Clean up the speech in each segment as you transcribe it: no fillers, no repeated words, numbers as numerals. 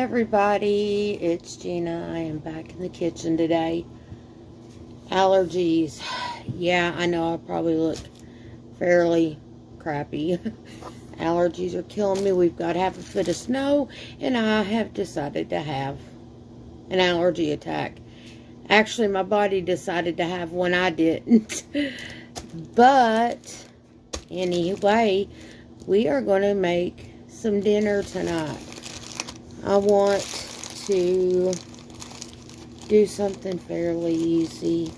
Everybody, it's Gina. I am back in the kitchen today. Allergies. Yeah, I know I probably look fairly crappy. Allergies are killing me. We've got half a foot of snow, and I have decided to have an allergy attack. Actually, my body decided to have one. I didn't. But anyway, we are going to make some dinner tonight. I want to do something fairly easy.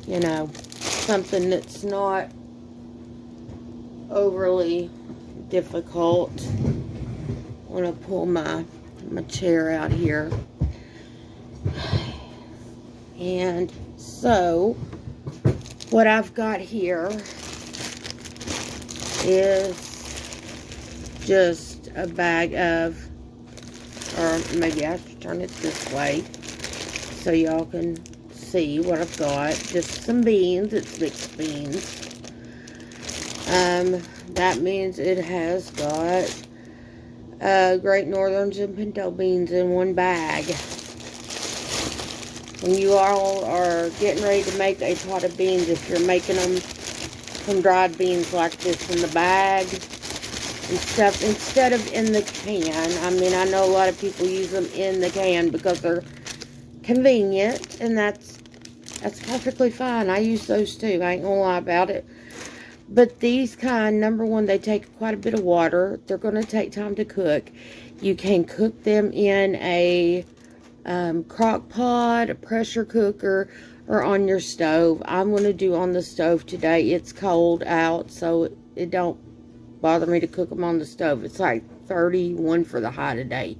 You know, something that's not overly difficult. I want to pull my chair out here. And so, what I've got here is just a bag of, or maybe I should turn it this way so y'all can see what I've got. Just some beans. It's mixed beans. That means it has got Great Northerns and pinto beans in one bag. When you all are getting ready to make a pot of beans, if you're making them from dried beans like this in the bag and stuff, instead of in the can. I mean, I know a lot of people use them in the can because they're convenient, and that's perfectly fine. I use those too. I ain't gonna lie about it. But these kind, number one, they take quite a bit of water. They're going to take time to cook. You can cook them in a crock pot, a pressure cooker, or on your stove. I'm going to do on the stove today. It's cold out, so it don't bother me to cook them on the stove. It's like 31 for the high today.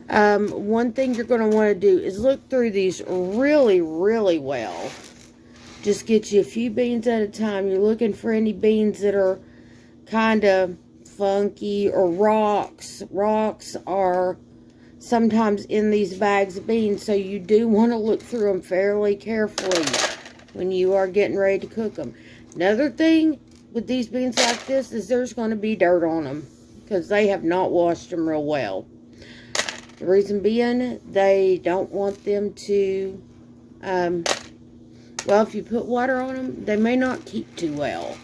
One thing you're going to want to do is look through these really, really well. Just get you a few beans at a time. You're looking for any beans that are kind of funky, or rocks. Rocks are sometimes in these bags of beans, so you do want to look through them fairly carefully when you are getting ready to cook them. Another thing with these beans like this is there's going to be dirt on them because they have not washed them real well. The reason being, they don't want them to, well, if you put water on them, they may not keep too well.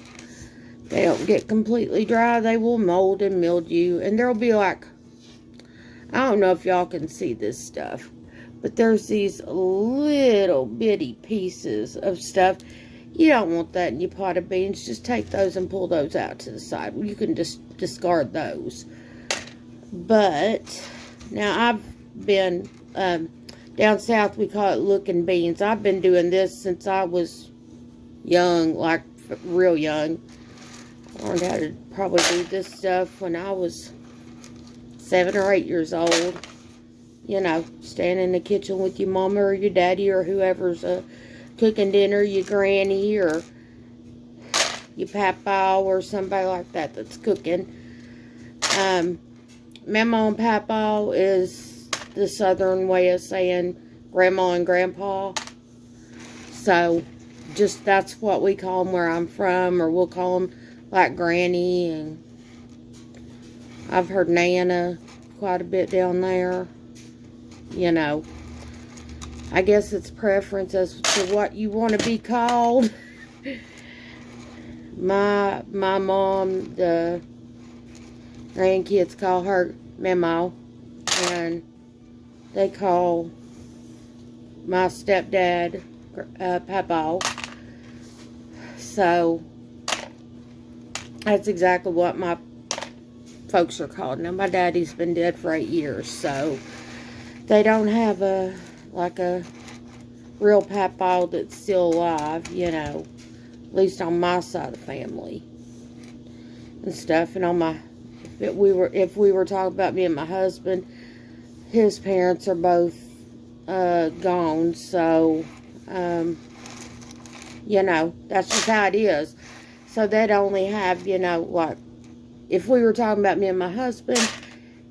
They don't get completely dry. They will mold and mildew. And there'll be like, I don't know if y'all can see this stuff, but there's these little bitty pieces of stuff. You don't want that in your pot of beans. Just take those and pull those out to the side. You can just discard those. But now I've been, down south, we call it looking beans. I've been doing this since I was young, like real young. I learned how to probably do this stuff when I was 7 or 8 years old. You know, stand in the kitchen with your mama or your daddy or whoever's cooking dinner, your granny or your papa or somebody like that that's cooking. Mama and papa is the southern way of saying grandma and grandpa. So, just that's what we call them where I'm from, or we'll call them like granny, and I've heard Nana quite a bit down there. You know, I guess it's preference as to what you want to be called. My mom, the grandkids call her Memo, and they call my stepdad Papa. So that's exactly what my folks are called. Now my daddy's been dead for 8 years, so they don't have a real Papa that's still alive, you know, at least on my side of the family and stuff. And on my, if we were talking about me and my husband, his parents are both gone, so you know, that's just how it is. So they'd only have, you know, like, if we were talking about me and my husband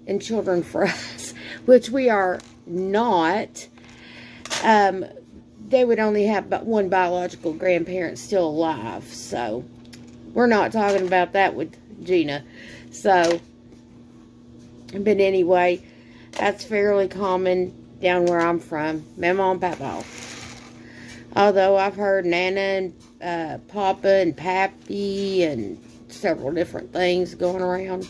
and children for us, which we are not, they would only have but one biological grandparent still alive. So we're not talking about that with Gina. So But anyway, that's fairly common down where I'm from. Mama and Papa. Although I've heard Nana and Papa and Pappy and several different things going around.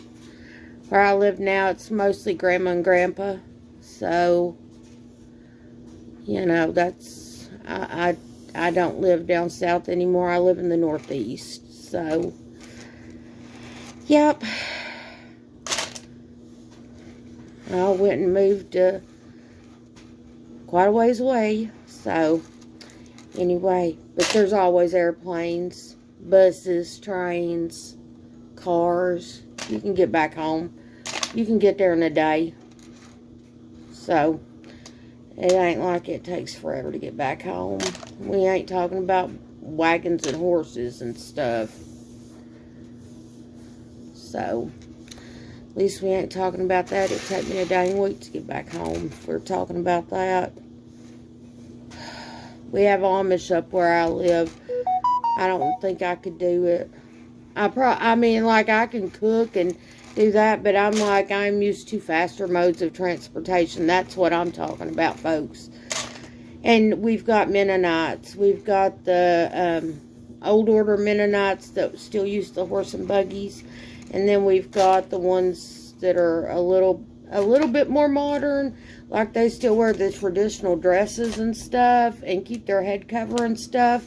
Where I live now, it's mostly Grandma and Grandpa. So, you know, that's... I don't live down south anymore. I live in the Northeast. So, yep. I went and moved quite a ways away. So, anyway. But there's always airplanes, buses, trains, cars. You can get back home. You can get there in a day. So, it ain't like it takes forever to get back home. We ain't talking about wagons and horses and stuff. So, at least we ain't talking about that. It'd take me a day and a week to get back home if we're talking about that. We have Amish up where I live. I don't think I could do it. I mean, like, I can cook and do that, but I'm used to faster modes of transportation. That's what I'm talking about, folks. And we've got Mennonites. We've got the old order Mennonites that still use the horse and buggies. And then we've got the ones that are a little bit more modern. Like, they still wear the traditional dresses and stuff and keep their head cover and stuff.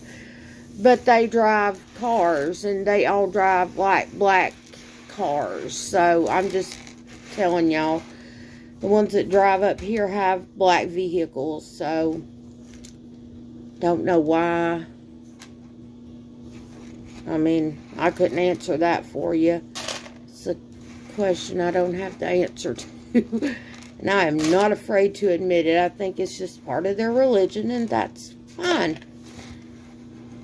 But they drive cars, and they all drive, like, black cars. So, I'm just telling y'all, the ones that drive up here have black vehicles. So, don't know why. I mean, I couldn't answer that for you. It's a question I don't have the answer to. And I am not afraid to admit it. I think it's just part of their religion, and that's fine.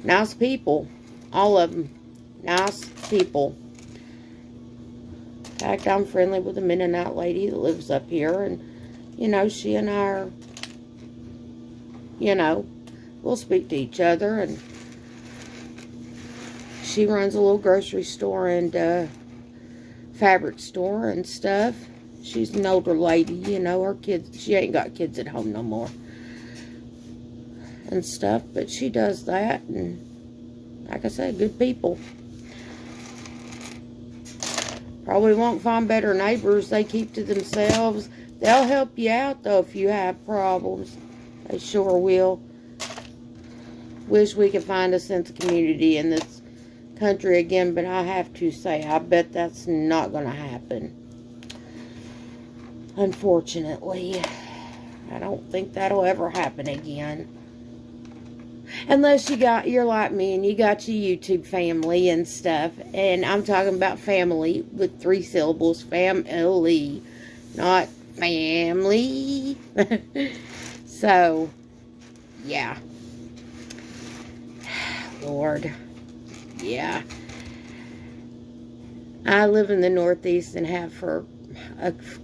Nice people. All of them. Nice people. In fact, I'm friendly with a Mennonite lady that lives up here. And, you know, she and I are, you know, we'll speak to each other. And she runs a little grocery store and fabric store and stuff. She's an older lady, you know, her kids, she ain't got kids at home no more. And stuff, but she does that, and like I said, good people. Probably won't find better neighbors. They keep to themselves. They'll help you out, though, if you have problems. They sure will. Wish we could find a sense of community in this country again, but I have to say, I bet that's not going to happen. Unfortunately, I don't think that'll ever happen again. Unless you're like me and you got your YouTube family and stuff. And I'm talking about family with 3 syllables. Family, not family. So, yeah. Lord. Yeah. I live in the Northeast and have for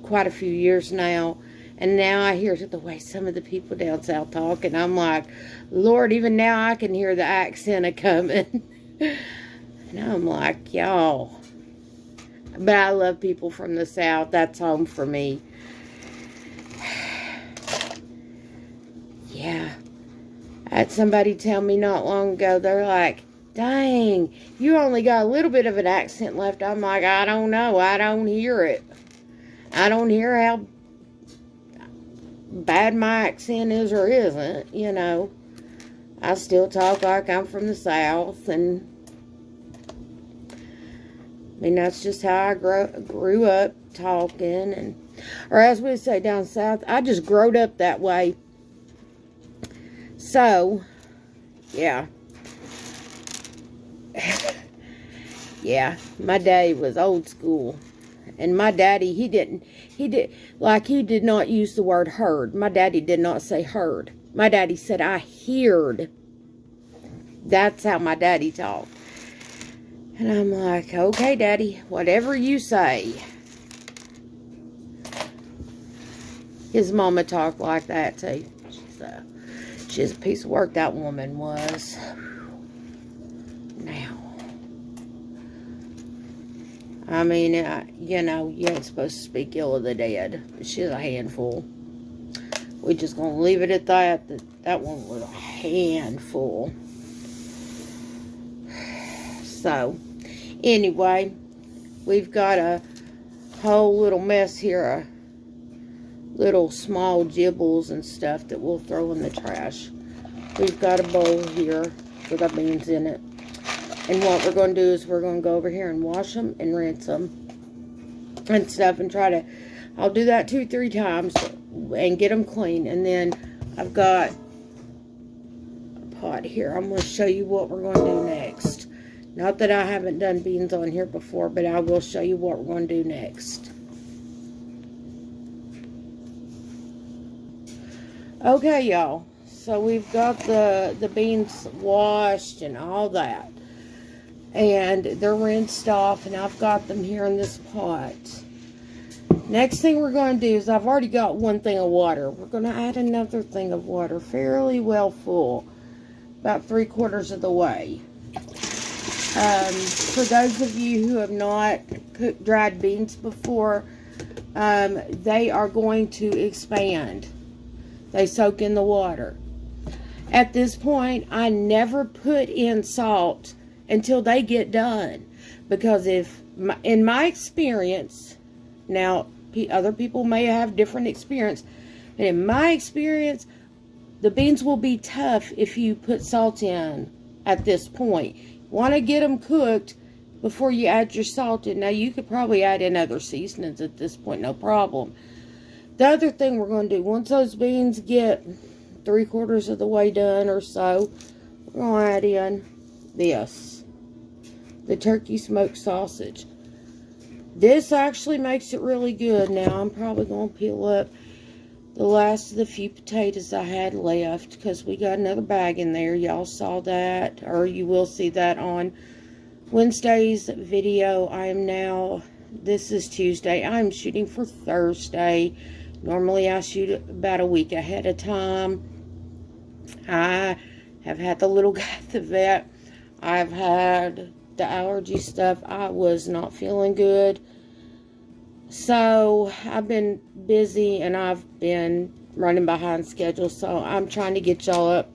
quite a few years now. And now I hear the way some of the people down south talk, and I'm like, Lord, even now I can hear the accent a-coming. And I'm like, y'all. But I love people from the south. That's home for me. Yeah. I had somebody tell me not long ago, they're like, dang, you only got a little bit of an accent left. I'm like, I don't know. I don't hear it. I don't hear how bad my accent is or isn't, you know. I still talk like I'm from the South, and I mean, that's just how I grew up talking, and, or as we say down south, I just growed up that way. So, yeah. Yeah, my daddy was old school. And my daddy, he did not use the word heard. My daddy did not say heard. My daddy said, I heard. That's how my daddy talked. And I'm like, okay, Daddy, whatever you say. His mama talked like that, too. She's a piece of work, that woman was. Now, I mean, you know, you ain't supposed to speak ill of the dead. She's a handful. We just gonna leave it at that. That one was a handful. So, anyway, we've got a whole little mess here. Little small gibbles and stuff that we'll throw in the trash. We've got a bowl here with our beans in it. And what we're going to do is we're going to go over here and wash them and rinse them and stuff and try to, I'll do that 2-3 times and get them clean. And then I've got a pot here. I'm going to show you what we're going to do next. Not that I haven't done beans on here before, but I will show you what we're going to do next. Okay, y'all. So we've got the beans washed and all that. And they're rinsed off, and I've got them here in this pot. Next thing we're going to do is I've already got one thing of water. We're going to add another thing of water, fairly well full, about 3/4 of the way. For those of you who have not cooked dried beans before, they are going to expand. They soak in the water. At this point, I never put in salt until they get done, because in my experience, now other people may have different experience, and in my experience, the beans will be tough if you put salt in at this point. You want to get them cooked before you add your salt in. Now, you could probably add in other seasonings at this point, no problem. The other thing we're going to do, once those beans get 3/4 of the way done or so, we're going to add in this. The turkey smoked sausage. This actually makes it really good. Now, I'm probably going to peel up the last of the few potatoes I had left, because we got another bag in there. Y'all saw that, or you will see that on Wednesday's video. This is Tuesday. I'm shooting for Thursday. Normally, I shoot about a week ahead of time. I have had the little guy at the vet. I've had the allergy stuff. I was not feeling good. So, I've been busy and I've been running behind schedule. So, I'm trying to get y'all up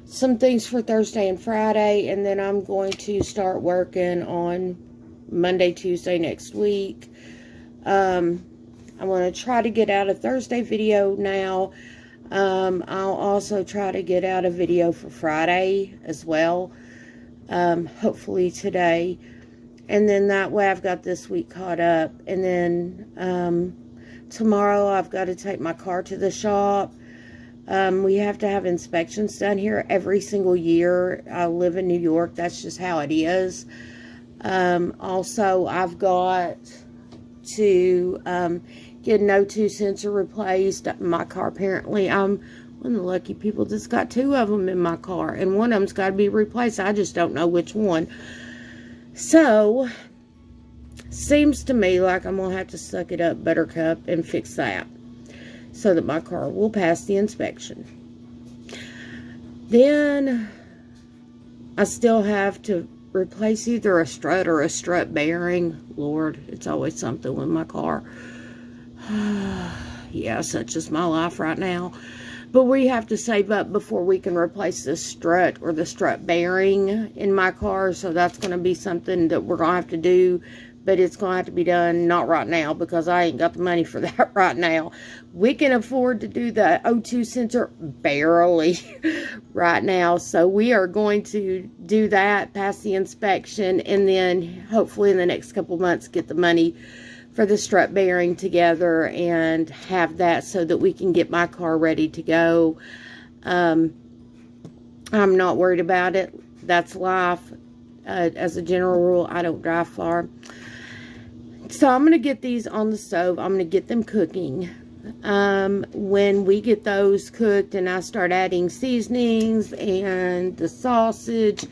some things for Thursday and Friday. And then I'm going to start working on Monday, Tuesday next week. I'm going to try to get out a Thursday video now. I'll also try to get out a video for Friday as well. Hopefully today. And then that way I've got this week caught up. And then tomorrow I've got to take my car to the shop. We have to have inspections done here every single year. I live in New York. That's just how it is. Also, I've got to get an O2 sensor replaced. My car, apparently, I'm one of the lucky people that's got 2 of them in my car, and one of them's got to be replaced. I just don't know which one. So, seems to me like I'm going to have to suck it up, buttercup, and fix that so that my car will pass the inspection. Then, I still have to replace either a strut or a strut bearing. Lord, it's always something with my car. Yeah, such is my life right now. But we have to save up before we can replace the strut or the strut bearing in my car. So that's going to be something that we're going to have to do. But it's going to have to be done not right now, because I ain't got the money for that right now. We can afford to do the O2 sensor barely right now. So we are going to do that, pass the inspection, and then hopefully in the next couple months get the money for the strut bearing together and have that so that we can get my car ready to go. I'm not worried about it. That's life. As a general rule, I don't drive far. So I'm going to get these on the stove. I'm going to get them cooking. When we get those cooked and I start adding seasonings and the sausage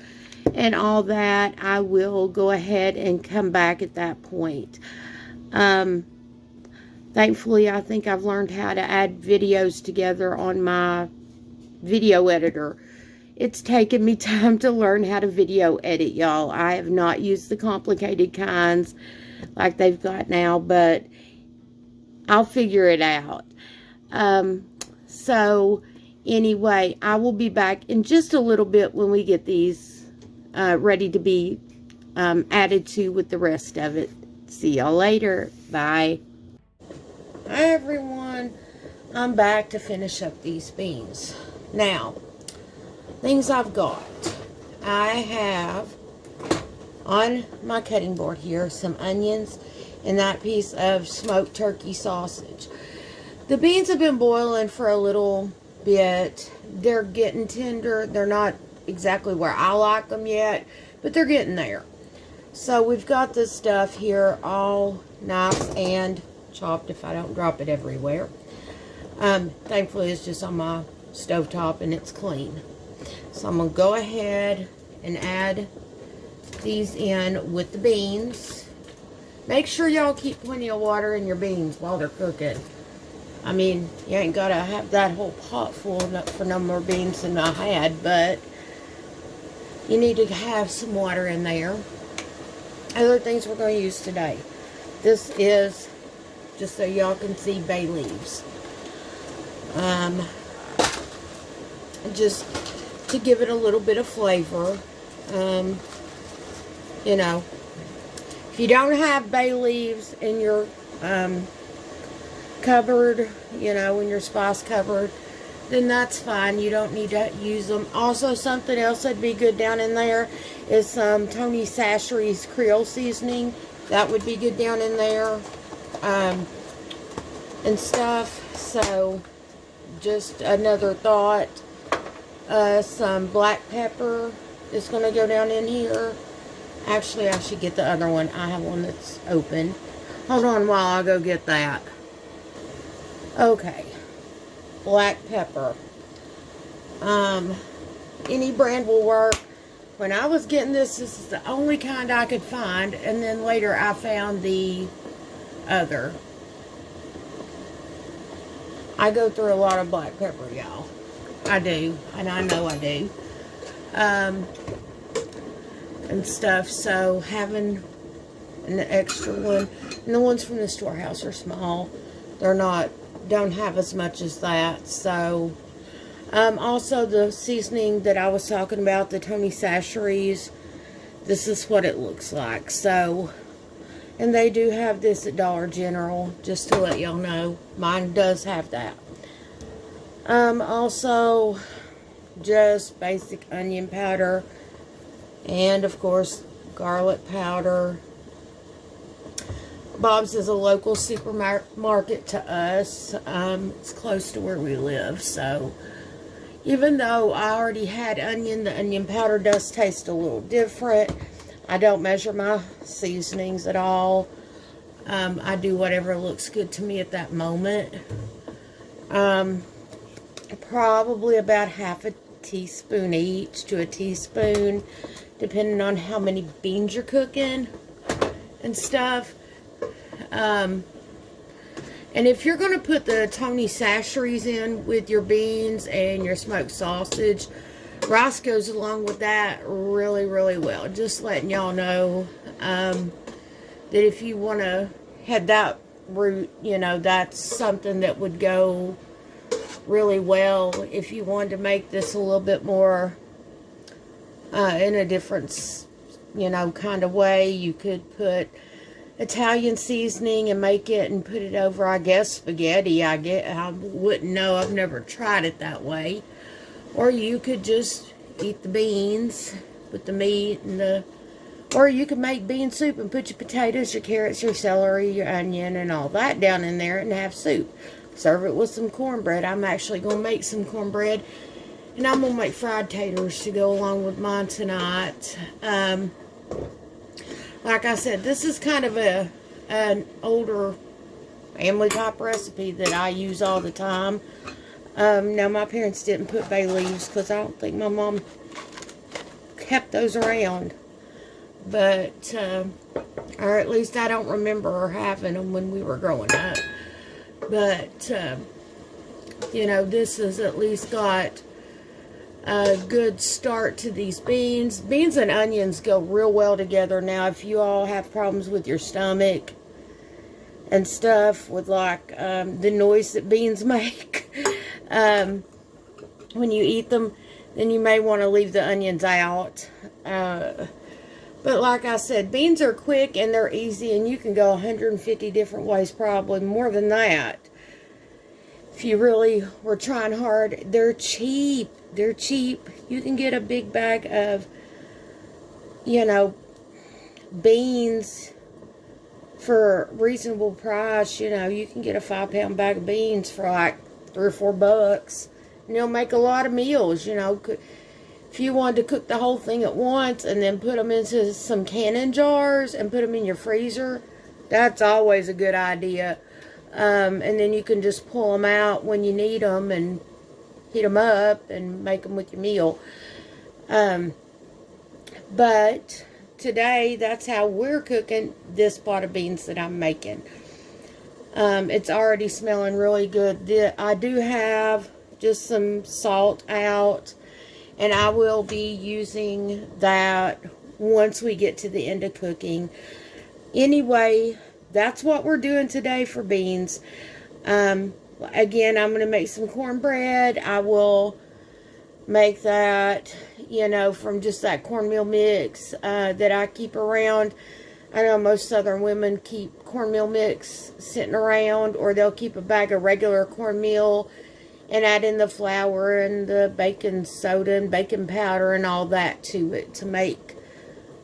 and all that, I will go ahead and come back at that point. Thankfully, I think I've learned how to add videos together on my video editor. It's taken me time to learn how to video edit, y'all. I have not used the complicated kinds like they've got now, but I'll figure it out. So anyway, I will be back in just a little bit when we get these ready to be added to with the rest of it. See y'all later. Bye. Hi everyone. I'm back to finish up these beans. Now, things I've got. I have on my cutting board here some onions and that piece of smoked turkey sausage. The beans have been boiling for a little bit. They're getting tender. They're not exactly where I like them yet, but they're getting there. So we've got this stuff here all nice and chopped if I don't drop it everywhere. Thankfully it's just on my stovetop and it's clean. So I'm going to go ahead and add these in with the beans. Make sure y'all keep plenty of water in your beans while they're cooking. I mean, you ain't got to have that whole pot full for no more beans than I had, but you need to have some water in there. Other things we're going to use today. This is, just so y'all can see, bay leaves. Just to give it a little bit of flavor. You know, if you don't have bay leaves in your cupboard, you know, in your spice cupboard, then that's fine. You don't need to use them. Also, something else that'd be good down in there is some Tony Chachere's Creole seasoning. That would be good down in there. And stuff. So, just another thought. Some black pepper is going to go down in here. Actually, I should get the other one. I have one that's open. Hold on while I go get that. Okay. Black pepper. Any brand will work. When I was getting this is the only kind I could find. And then later I found the other. I go through a lot of black pepper, y'all. I do. And I know I do. And stuff. So having an extra one. And the ones from the storehouse are small. They're not, don't have as much as that. So, also the seasoning that I was talking about, the Tony Chachere's, this is what it looks like. So, and they do have this at Dollar General, just to let y'all know. Mine does have that. Also, just basic onion powder. And, of course, garlic powder. Bob's is a local supermarket to us. It's close to where we live. So, even though I already had onion, the onion powder does taste a little different. I don't measure my seasonings at all. I do whatever looks good to me at that moment. Probably about half a teaspoon each to a teaspoon, depending on how many beans you're cooking and stuff. And if you're going to put the Tony Chachere's in with your beans and your smoked sausage, rice goes along with that really, really well. Just letting y'all know that if you want to head that route, you know, that's something that would go really well. If you wanted to make this a little bit more in a different, you know, kind of way, you could put Italian seasoning and make it and put it over, I guess, spaghetti. I wouldn't know. I've never tried it that way. Or you could just eat the beans with the meat and the... Or you could make bean soup and put your potatoes, your carrots, your celery, your onion, and all that down in there and have soup. Serve it with some cornbread. I'm actually going to make some cornbread. And I'm going to make fried taters to go along with mine tonight. Like I said, this is kind of an older family type recipe that I use all the time. Now, my parents didn't put bay leaves because I don't think my mom kept those around. But, or at least I don't remember her having them when we were growing up. But, you know, this has at least got a good start to these beans. Beans and onions go real well together. Now, if you all have problems with your stomach and stuff, with like the noise that beans make when you eat them, then you may want to leave the onions out. But like I said, beans are quick and they're easy, and you can go 150 different ways, probably more than that. If you really were trying hard, they're cheap. They're cheap. You can get a big bag of, beans for a reasonable price. You can get a 5-pound bag of beans for like $3 or $4. And they'll make a lot of meals, If you wanted to cook the whole thing at once and then put them into some canning jars and put them in your freezer, that's always a good idea. And then you can just pull them out when you need them and heat them up and make them with your meal. But today, that's how we're cooking this pot of beans that I'm making. It's already smelling really good. I do have just some salt out, and I will be using that once we get to the end of cooking. Anyway, that's what we're doing today for beans. Again, I'm going to make some cornbread. I will make that, from just that cornmeal mix that I keep around. I know most Southern women keep cornmeal mix sitting around, or they'll keep a bag of regular cornmeal and add in the flour and the baking soda and baking powder and all that to it to make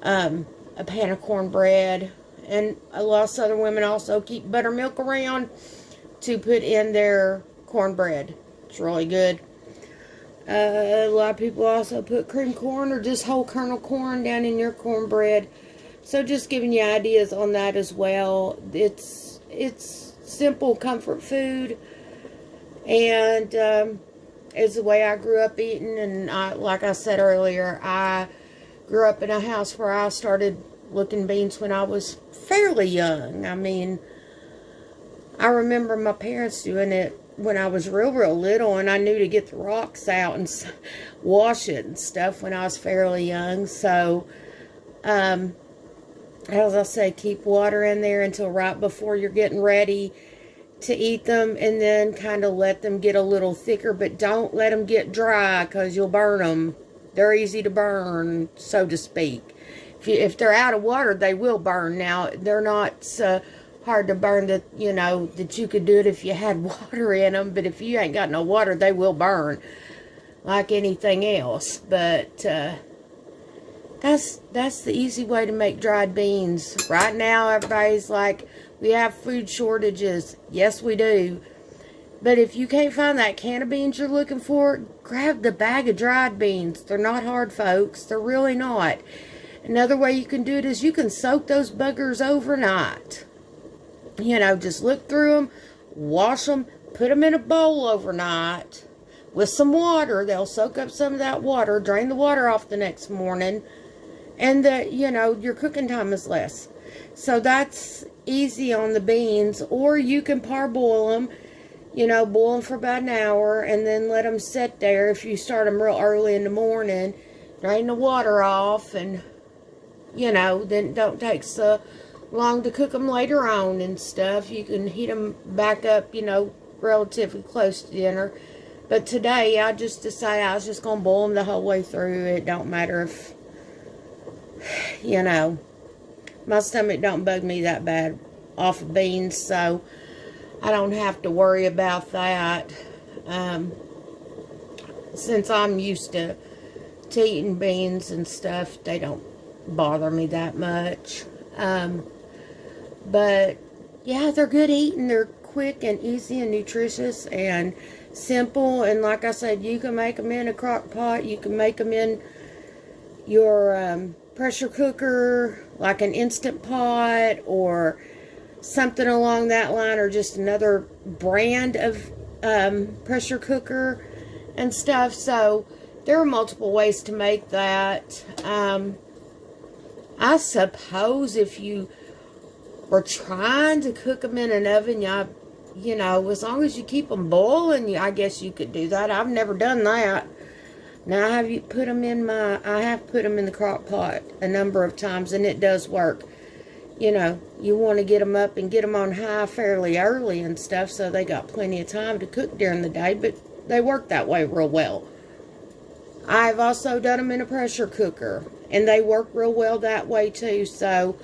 a pan of cornbread. And a lot of Southern women also keep buttermilk around to put in their cornbread. It's really good. A lot of people also put cream corn or just whole kernel corn down in your cornbread. So just giving you ideas on that as well. It's simple comfort food. And it's the way I grew up eating. And like I said earlier, I grew up in a house where I started looking beans when I was fairly young. I mean, I remember my parents doing it when I was real little, and I knew to get the rocks out and wash it and stuff when I was fairly young. So, as I say, keep water in there until right before you're getting ready to eat them, and then kind of let them get a little thicker, but don't let them get dry because you'll burn them. They're easy to burn, so to speak. If they're out of water, they will burn. Now, they're not so hard to burn that, that you could do it if you had water in them, but if you ain't got no water, they will burn like anything else. But that's the easy way to make dried beans. Right now, everybody's like, we have food shortages. Yes, we do. But if you can't find that can of beans you're looking for, grab the bag of dried beans. They're not hard, folks. They're really not. Another way you can do it is you can soak those buggers overnight. Just look through them, wash them, put them in a bowl overnight with some water. They'll soak up some of that water, drain the water off the next morning, and your cooking time is less. So that's easy on the beans. Or you can parboil them, boil them for about an hour and then let them sit there. If you start them real early in the morning, drain the water off, and then don't take so long to cook them later on and stuff. You can heat them back up, relatively close to dinner. But today, I just decided I was just going to boil them the whole way through. It don't matter if, my stomach don't bug me that bad off of beans, so I don't have to worry about that. Since I'm used to eating beans and stuff, they don't bother me that much. But yeah, they're good eating. They're quick and easy and nutritious and simple. And like I said, you can make them in a crock pot. You can make them in your pressure cooker, like an Instant Pot or something along that line, or just another brand of pressure cooker and stuff. So there are multiple ways to make that. I suppose if you were trying to cook them in an oven, as long as you keep them boiling, I guess you could do that. I've never done that. Now, I have put them in the crock pot a number of times, and it does work. You know, you want to get them up and get them on high fairly early and stuff, so they got plenty of time to cook during the day, but they work that way real well. I've also done them in a pressure cooker, and they work real well that way too. So,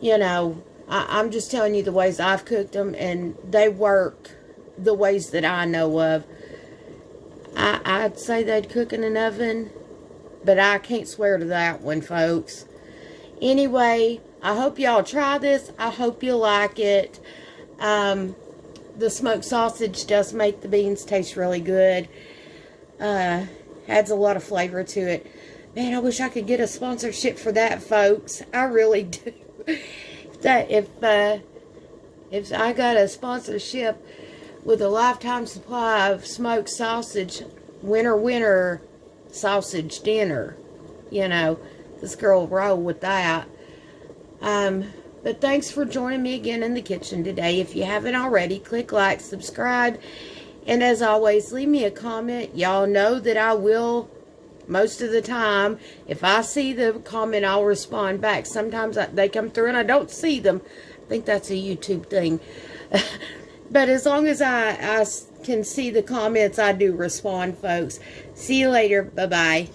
you know, I'm just telling you the ways I've cooked them, and they work the ways that I know of. I'd say they'd cook in an oven, but I can't swear to that one, folks. Anyway, I hope y'all try this. I hope you like it. The smoked sausage does make the beans taste really good. Adds a lot of flavor to it. Man, I wish I could get a sponsorship for that, folks. I really do. If I got a sponsorship with a lifetime supply of smoked sausage, winter sausage dinner, you know, this girl will roll with that. But thanks for joining me again in the kitchen today. If you haven't already, click like, subscribe, and as always, leave me a comment. Y'all know that I will, most of the time, if I see the comment, I'll respond back. Sometimes they come through and I don't see them. I think that's a YouTube thing. But as long as I can see the comments, I do respond, folks. See you later. Bye-bye.